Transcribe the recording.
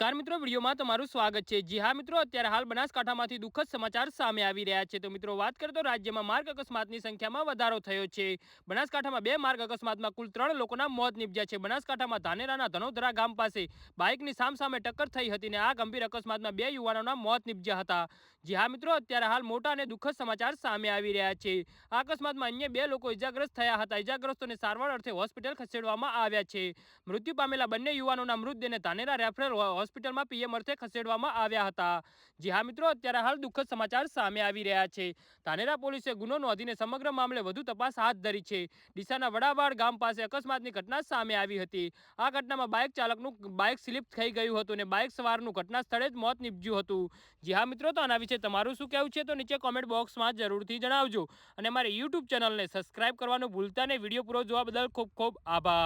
નમસ્કાર મિત્રો, વિડીયોમાં તમારું સ્વાગત છે। જી હા મિત્રો, અત્યારે હાલ બનાસકાંઠામાંથી દુઃખદ સમાચાર સામે આવી રહ્યા છે। તો મિત્રો વાત કરીએ તો રાજ્યમાં માર્ગ અકસ્માતની સંખ્યામાં વધારો થયો છે। બનાસકાંઠામાં 2 માર્ગ અકસ્માતમાં કુલ 3 લોકોના મોત નીપજ્યા છે। બનાસકાંઠામાં ધાનેરાના ધનોધરા ગામ પાસે બાઇકની સામસામે ટક્કર થઈ હતી અને આ ગંભીર અકસ્માતમાં 2 યુવાનોના મોત નીપજ્યા હતા। જી હા મિત્રો, અત્યારે હાલ મોટા અને દુઃખદ સમાચાર સામે આવી રહ્યા છે। આ અકસ્માતમાં અન્ય 2 લોકો ઇજાગ્રસ્ત થયા હતા। ઇજાગ્રસ્તોને સારવાર અર્થે હોસ્પિટલ ખસેડવામાં આવ્યા છે। મૃત્યુ પામેલા બંને યુવાનોના મૃતદેહને ધાનેરા રેફરલ હોસ્પિટલમાં પીએમ અર્થે ખસેડવામાં આવ્યા હતા। જી હા મિત્રો, અત્યારે હાલ દુઃખદ સમાચાર સામે આવી રહ્યા છે। ધાનેરા પોલીસે ગુનો નોંધીને સમગ્ર મામલે વધુ તપાસ હાથ ધરી છે। ડીસાના વડાવાડ ગામ પાસે અકસ્માતની ઘટના સામે આવી હતી। આ ઘટનામાં બાઇક ચાલકનું બાઇક સ્લીપ થઈ ગયું હતું અને બાઇક સવારનું ઘટના સ્થળે જ મોત નીપજ્યું હતું। જી હા મિત્રો, તો આના વિશે તમારું શું કહેવું છે તો નીચે કોમેન્ટ બોક્સમાં જરૂરથી જણાવજો અને અમારી યુટ્યુબ ચેનલને સબસ્ક્રાઇબ કરવાનું ભૂલતા નહીં। વિડીયો પૂરો જોવા બદલ ખૂબ ખૂબ આભાર।